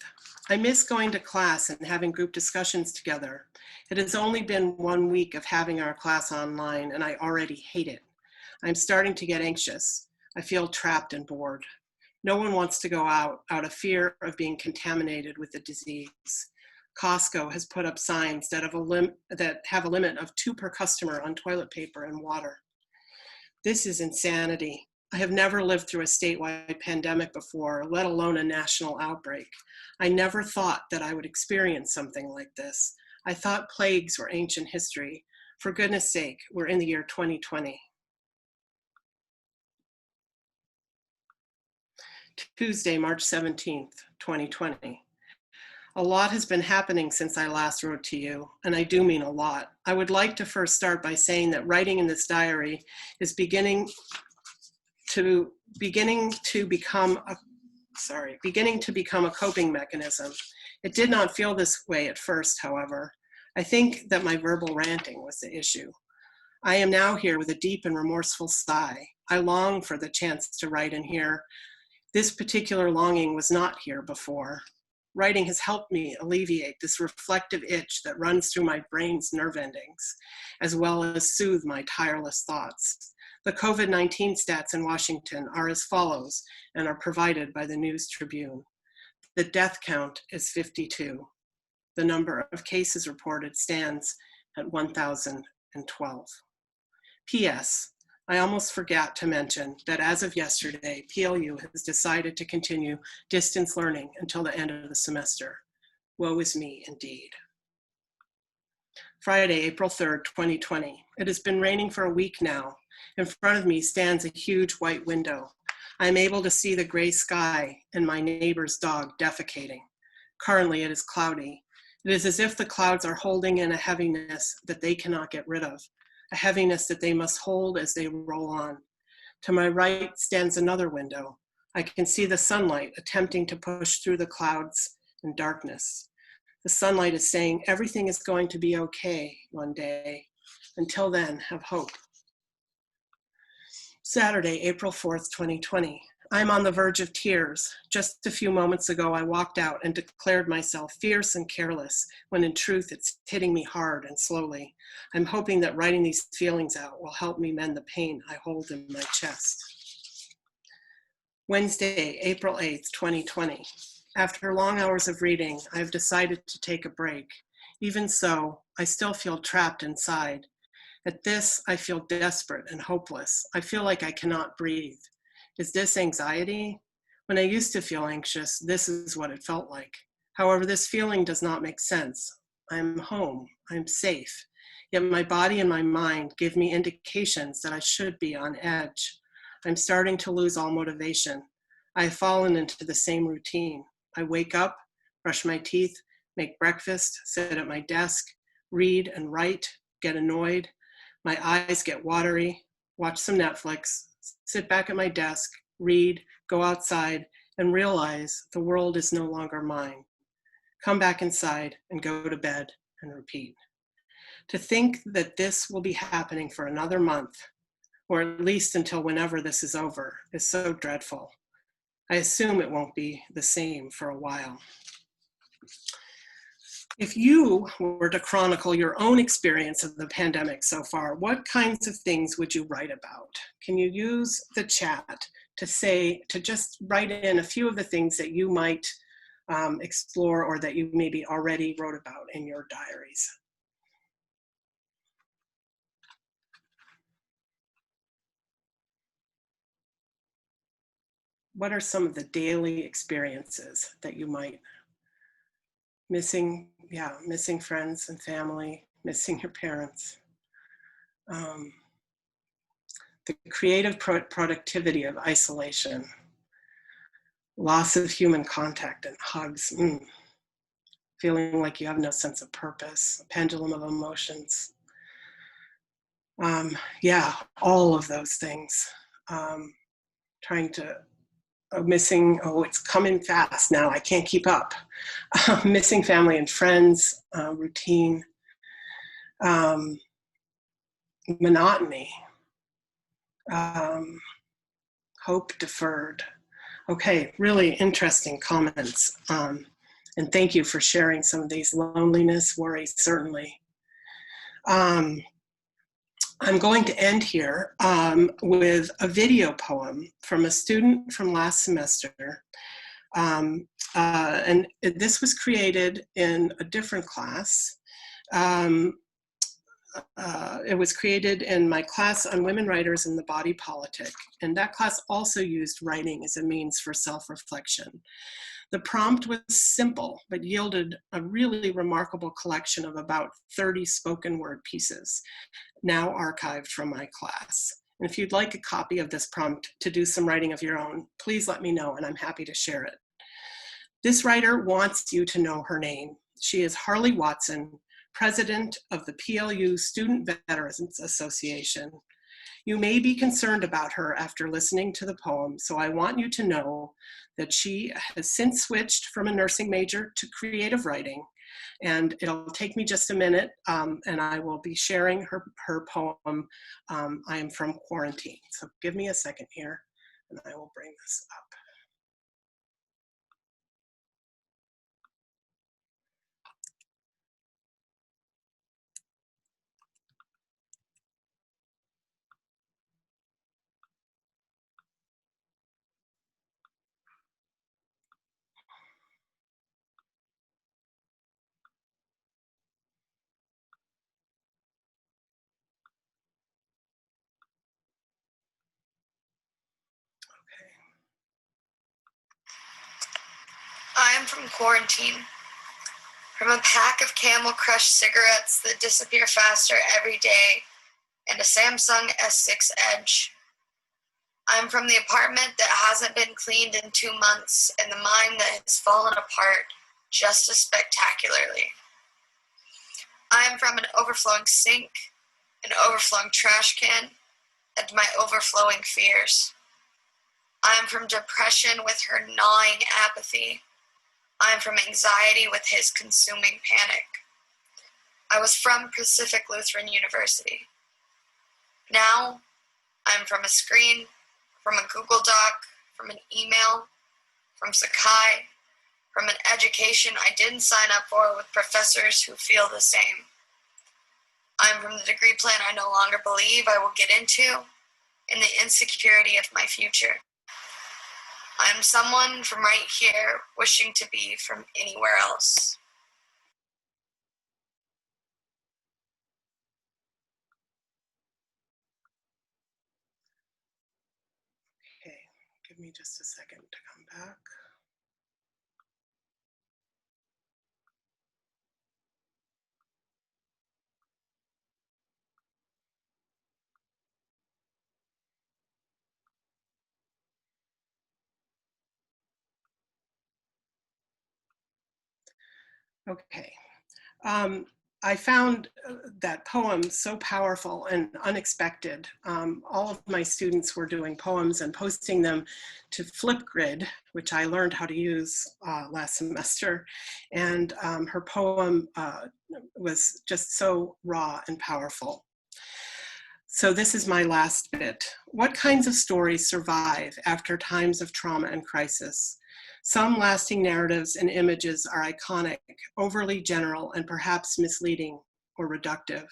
S3: I miss going to class and having group discussions together. It has only been 1 week of having our class online, and I already hate it. I'm starting to get anxious. I feel trapped and bored. No one wants to go out of fear of being contaminated with the disease. Costco has put up signs that have a limit of 2 per customer on toilet paper and water. This is insanity. I have never lived through a statewide pandemic before, let alone a national outbreak. I never thought that I would experience something like this. I thought plagues were ancient history. For goodness sake, we're in the year 2020. Tuesday, March 17th, 2020. A lot has been happening since I last wrote to you, and I do mean a lot. I would like to first start by saying that writing in this diary is beginning to become a coping mechanism. It did not feel this way at first, however. I think that my verbal ranting was the issue. I am now here with a deep and remorseful sigh. I long for the chance to write in here. This particular longing was not here before. Writing has helped me alleviate this reflective itch that runs through my brain's nerve endings, as well as soothe my tireless thoughts. The COVID-19 stats in Washington are as follows and are provided by the News Tribune. The death count is 52. The number of cases reported stands at 1,012. P.S. I almost forgot to mention that as of yesterday, PLU has decided to continue distance learning until the end of the semester. Woe is me indeed. Friday, April 3rd, 2020. It has been raining for a week now. In front of me stands a huge white window. I am able to see the gray sky and my neighbor's dog defecating. Currently, it is cloudy. It is as if the clouds are holding in a heaviness that they cannot get rid of, a heaviness that they must hold as they roll on. To my right stands another window. I can see the sunlight attempting to push through the clouds and darkness. The sunlight is saying everything is going to be okay one day. Until then, have hope. Saturday, April 4th, 2020. I'm on the verge of tears. Just a few moments ago, I walked out and declared myself fierce and careless, when in truth, it's hitting me hard and slowly. I'm hoping that writing these feelings out will help me mend the pain I hold in my chest. Wednesday, April 8th, 2020. After long hours of reading, I have decided to take a break. Even so, I still feel trapped inside. At this, I feel desperate and hopeless. I feel like I cannot breathe. Is this anxiety? When I used to feel anxious, this is what it felt like. However, this feeling does not make sense. I'm home, I'm safe, yet my body and my mind give me indications that I should be on edge. I'm starting to lose all motivation. I have fallen into the same routine. I wake up, brush my teeth, make breakfast, sit at my desk, read and write, get annoyed. My eyes get watery, watch some Netflix, sit back at my desk, read, go outside, and realize the world is no longer mine. Come back inside and go to bed and repeat. To think that this will be happening for another month, or at least until whenever this is over, is so dreadful. I assume it won't be the same for a while. If you were to chronicle your own experience of the pandemic so far, what kinds of things would you write about? Can you use the chat to just write in a few of the things that you might explore or that you maybe already wrote about in your diaries? What are some of the daily experiences that you might missing friends and family, missing your parents. The creative productivity of isolation, loss of human contact and hugs, feeling like you have no sense of purpose, a pendulum of emotions. All of those things. Trying to, missing, it's coming fast now, I can't keep up. Missing family and friends, routine, monotony, hope deferred. Okay, really interesting comments. And thank you for sharing some of these. Loneliness, worry, certainly. I'm going to end here with a video poem from a student from last semester. And this was created in a different class. It was created in my class on women writers and the body politic. And that class also used writing as a means for self-reflection. The prompt was simple, but yielded a really remarkable collection of about 30 spoken word pieces, now archived from my class. And if you'd like a copy of this prompt to do some writing of your own, please let me know and I'm happy to share it. This writer wants you to know her name. She is Harley Watson, president of the PLU Student Veterans Association. You may be concerned about her after listening to the poem, so I want you to know that she has since switched from a nursing major to creative writing, and it'll take me just a minute, and I will be sharing her poem, I Am From Quarantine. So give me a second here, and I will bring this up.
S6: I am from quarantine, from a pack of Camel Crush cigarettes that disappear faster every day, and a Samsung S6 Edge. I'm from the apartment that hasn't been cleaned in 2 months, and the mind that has fallen apart just as spectacularly. I am from an overflowing sink, an overflowing trash can, and my overflowing fears. I am from depression with her gnawing apathy. I am from anxiety with his consuming panic. I was from Pacific Lutheran University. Now, I'm from a screen, from a Google Doc, from an email, from Sakai, from an education I didn't sign up for with professors who feel the same. I'm from the degree plan I no longer believe I will get into, and the insecurity of my future. I'm someone from right here wishing to be from anywhere else.
S3: Okay, give me just a second to come back. Okay. I found that poem so powerful and unexpected. All of my students were doing poems and posting them to Flipgrid, which I learned how to use last semester. And her poem was just so raw and powerful. So this is my last bit. What kinds of stories survive after times of trauma and crisis? Some lasting narratives and images are iconic, overly general, and perhaps misleading or reductive,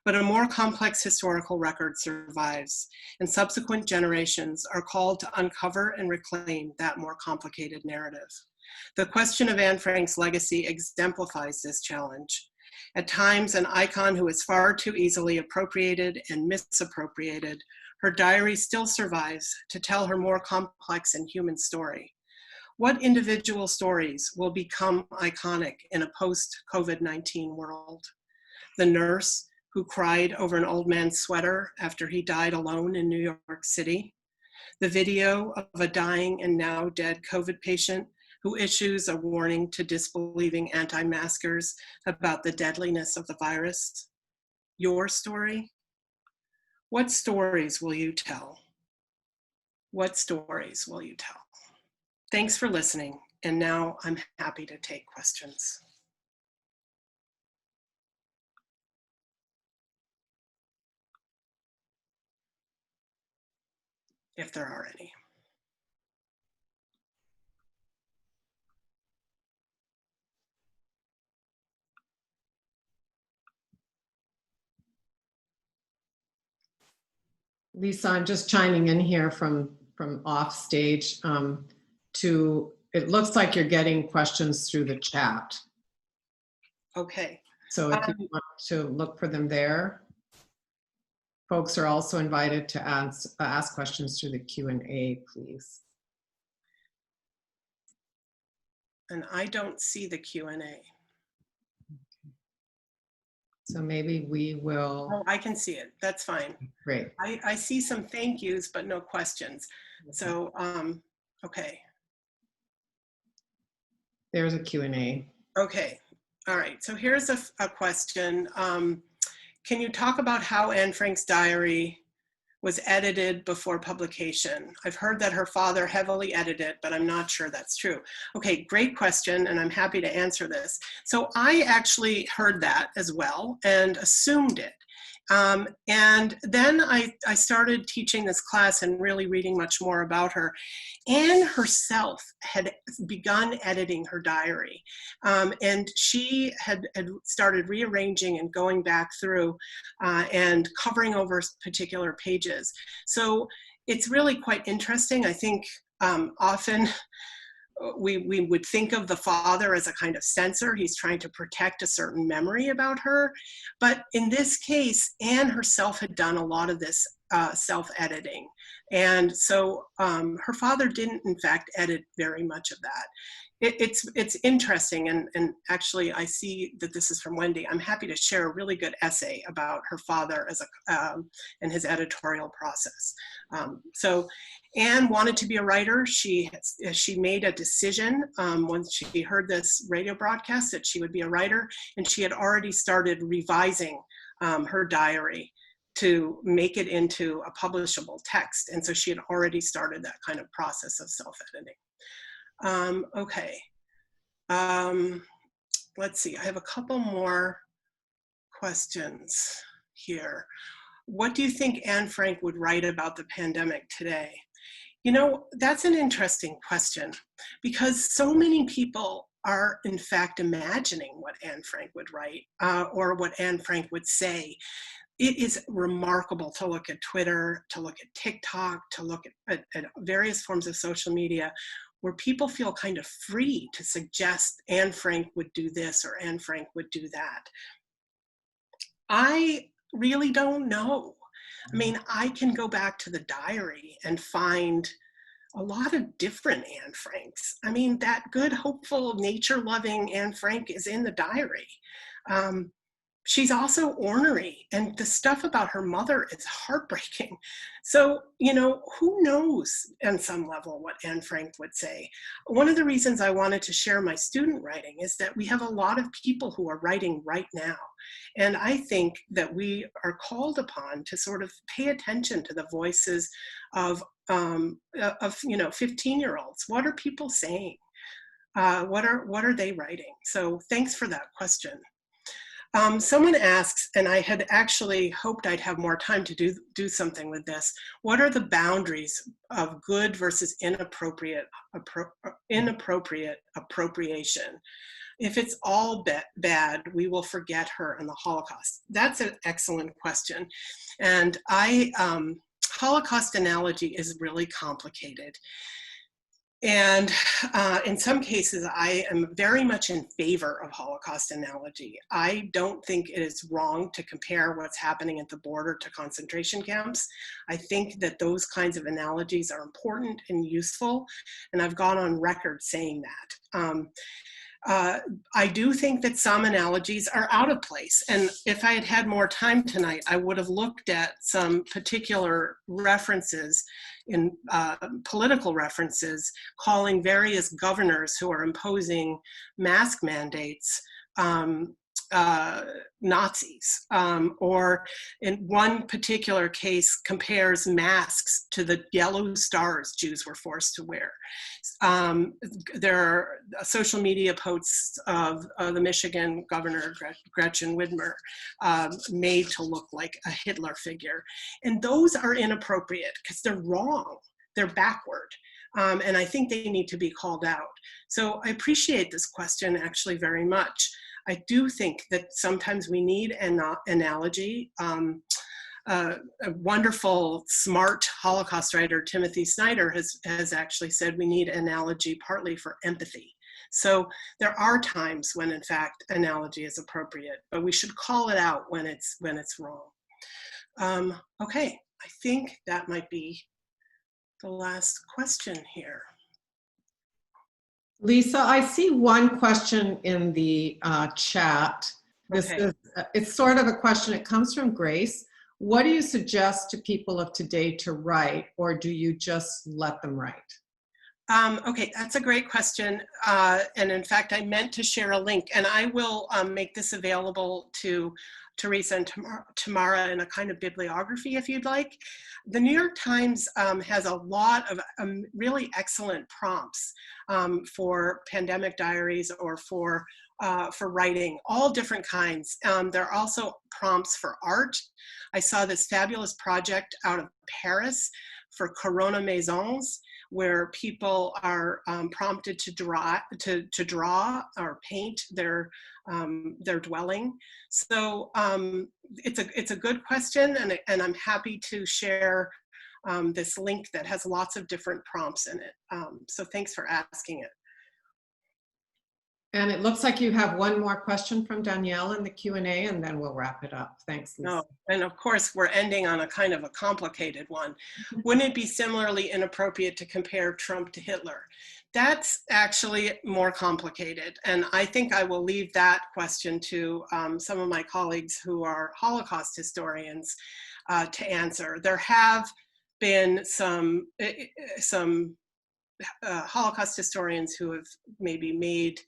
S3: but a more complex historical record survives, and subsequent generations are called to uncover and reclaim that more complicated narrative. The question of Anne Frank's legacy exemplifies this challenge. At times, an icon who is far too easily appropriated and misappropriated, her diary still survives to tell her more complex and human story. What individual stories will become iconic in a post-COVID-19 world? The nurse who cried over an old man's sweater after he died alone in New York City? The video of a dying and now dead COVID patient who issues a warning to disbelieving anti-maskers about the deadliness of the virus? Your story? What stories will you tell? What stories will you tell? Thanks for listening, and now I'm happy to take questions. If there are any.
S1: Lisa, I'm just chiming in here from off stage it looks like you're getting questions through the chat.
S3: Okay.
S1: So if you want to look for them there. Folks are also invited to ask questions through the Q&A, please.
S3: And I don't see the Q&A.
S1: So maybe we will.
S3: Oh, I can see it. That's fine.
S1: Great.
S3: I see some thank yous, but no questions. So, okay.
S1: There's a Q&A.
S3: Okay. All right. So here's a question. Can you talk about how Anne Frank's diary was edited before publication? I've heard that her father heavily edited it, but I'm not sure that's true. Okay, great question, and I'm happy to answer this. So I actually heard that as well and assumed it. And then I started teaching this class and really reading much more about her. Anne herself had begun editing her diary, and she had started rearranging and going back through and covering over particular pages. So it's really quite interesting. I think often we would think of the father as a kind of censor. He's trying to protect a certain memory about her. But in this case, Anne herself had done a lot of this self-editing. And so her father didn't, in fact, edit very much of that. It's interesting, and actually I see that this is from Wendy. I'm happy to share a really good essay about her father as and his editorial process. So Anne wanted to be a writer. She made a decision once she heard this radio broadcast that she would be a writer, and she had already started revising her diary to make it into a publishable text. And so she had already started that kind of process of self-editing. Okay. Let's see, I have a couple more questions here. What do you think Anne Frank would write about the pandemic today? You know, that's an interesting question, because so many people are in fact imagining what Anne Frank would write or what Anne Frank would say. It is remarkable to look at Twitter, to look at TikTok, to look at various forms of social media where people feel kind of free to suggest Anne Frank would do this or Anne Frank would do that. I really don't know. I mean, I can go back to the diary and find a lot of different Anne Franks. I mean, that good, hopeful, nature-loving Anne Frank is in the diary. She's also ornery, and the stuff about her mother is heartbreaking. So, you know, who knows on some level what Anne Frank would say? One of the reasons I wanted to share my student writing is that we have a lot of people who are writing right now. And I think that we are called upon to sort of pay attention to the voices of you know, 15-year-olds. What are people saying? What are they writing? So thanks for that question. Someone asks, and I had actually hoped I'd have more time to do something with this, what are the boundaries of good versus inappropriate appropriation? If it's all bad, we will forget her and the Holocaust. That's an excellent question. And Holocaust analogy is really complicated. And in some cases, I am very much in favor of Holocaust analogy. I don't think it is wrong to compare what's happening at the border to concentration camps. I think that those kinds of analogies are important and useful, and I've gone on record saying that. I do think that some analogies are out of place. And if I had had more time tonight, I would have looked at some particular references in political references, calling various governors who are imposing mask mandates Nazis, or in one particular case compares masks to the yellow stars Jews were forced to wear. There are social media posts of the Michigan governor, Gretchen Whitmer, made to look like a Hitler figure. And those are inappropriate because they're wrong, they're backward. And I think they need to be called out. So I appreciate this question actually very much. I do think that sometimes we need an analogy. A wonderful, smart Holocaust writer, Timothy Snyder, has actually said we need analogy partly for empathy. So there are times when, in fact, analogy is appropriate, but we should call it out when it's wrong. Okay, I think that might be the last question here.
S1: Lisa, I see one question in the chat. This
S3: Okay.
S1: is, it's sort of a question, it comes from Grace. What do you suggest to people of today to write, or do you just let them write?
S3: Okay, that's a great question. And in fact, I meant to share a link, and I will make this available to Teresa and Tamara in a kind of bibliography if you'd like. The New York Times has a lot of really excellent prompts for pandemic diaries or for writing, all different kinds. There are also prompts for art. I saw this fabulous project out of Paris for Corona Maisons, where people are prompted to draw or paint their dwelling. So it's a good question, and I'm happy to share this link that has lots of different prompts in it. So thanks for asking it.
S1: And it looks like you have one more question from Danielle in the Q&A, and then we'll wrap it up. Thanks, Lisa.
S3: No, and of course, we're ending on a kind of a complicated one. Wouldn't it be similarly inappropriate to compare Trump to Hitler? That's actually more complicated, and I think I will leave that question to some of my colleagues who are Holocaust historians to answer. There have been some Holocaust historians who have maybe made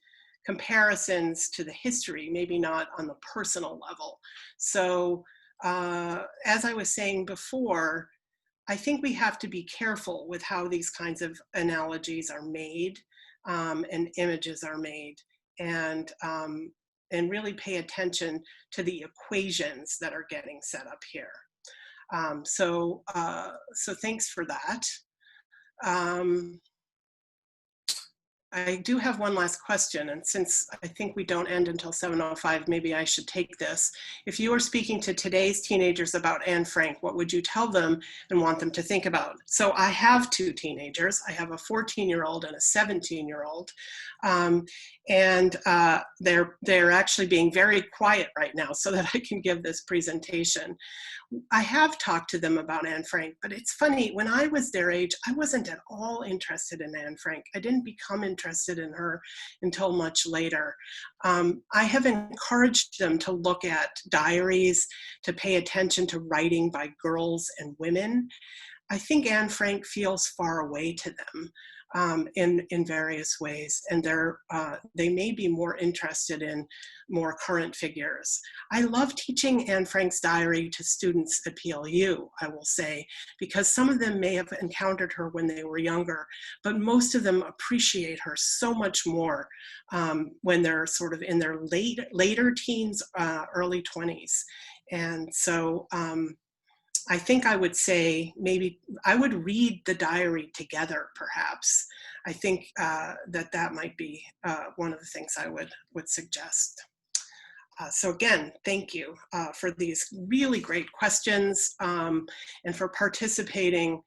S3: comparisons to the history, maybe not on the personal level. So as I was saying before, I think we have to be careful with how these kinds of analogies are made and images are made, and really pay attention to the equations that are getting set up here. So thanks for that. I do have one last question, and since I think we don't end until 7:05, maybe I should take this. If you were speaking to today's teenagers about Anne Frank, what would you tell them and want them to think about? So I have two teenagers. I have a 14-year-old and a 17-year-old, and they're actually being very quiet right now so that I can give this presentation. I have talked to them about Anne Frank, but it's funny, when I was their age, I wasn't at all interested in Anne Frank. I didn't become interested in her until much later. I have encouraged them to look at diaries, to pay attention to writing by girls and women. I think Anne Frank feels far away to them in various ways, and they may be more interested in more current figures. I love teaching Anne Frank's diary to students at PLU, I will say, because some of them may have encountered her when they were younger, but most of them appreciate her so much more when they're sort of in their later teens, early 20s. And so I think I would say maybe I would read the diary together, perhaps. I think that might be one of the things I would suggest. So again, thank you for these really great questions and for participating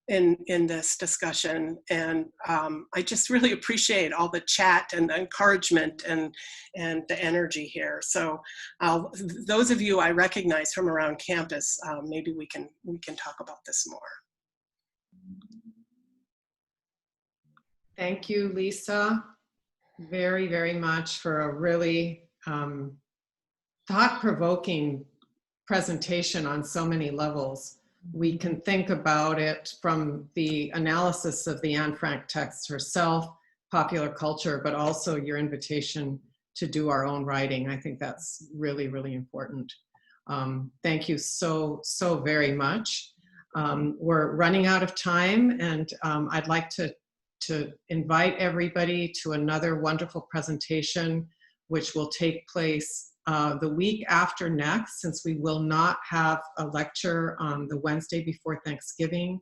S3: in this discussion. And I just really appreciate all the chat and the encouragement and the energy here. So those of you I recognize from around campus, maybe we can talk about this more.
S1: Thank you, Lisa, very, very much for a really thought-provoking presentation on so many levels. We can think about it from the analysis of the Anne Frank text herself, popular culture, but also your invitation to do our own writing. I think that's really, really important. Thank you so very much. We're running out of time, and I'd like to invite everybody to another wonderful presentation, which will take place the week after next, since we will not have a lecture on the Wednesday before Thanksgiving.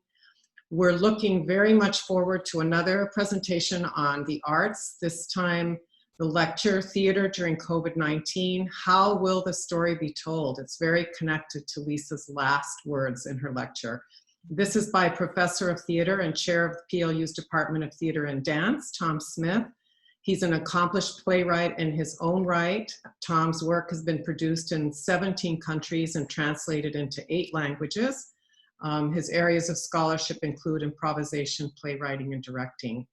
S1: We're looking very much forward to another presentation on the arts, this time the lecture, Theater During COVID-19, How Will the Story Be Told? It's very connected to Lisa's last words in her lecture. This is by Professor of Theater and Chair of the PLU's Department of Theater and Dance, Tom Smith. He's an accomplished playwright in his own right. Tom's work has been produced in 17 countries and translated into 8 languages. His areas of scholarship include improvisation, playwriting, and directing.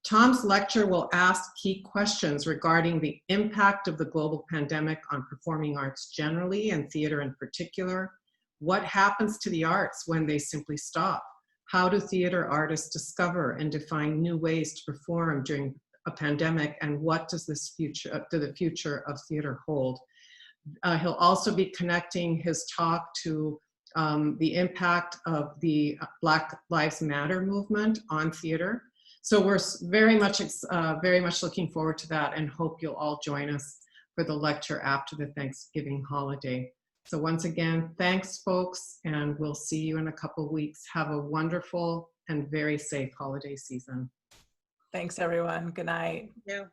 S1: Tom's lecture will ask key questions regarding the impact of the global pandemic on performing arts generally and theater in particular. What happens to the arts when they simply stop? How do theater artists discover and define new ways to perform during a pandemic, and what does the future of theater hold? He'll also be connecting his talk to the impact of the Black Lives Matter movement on theater. So we're very much looking forward to that, and hope you'll all join us for the lecture after the Thanksgiving holiday. So once again, thanks folks, and we'll see you in a couple of weeks. Have a wonderful and very safe holiday season.
S2: Thanks everyone. Good night.
S3: Yeah.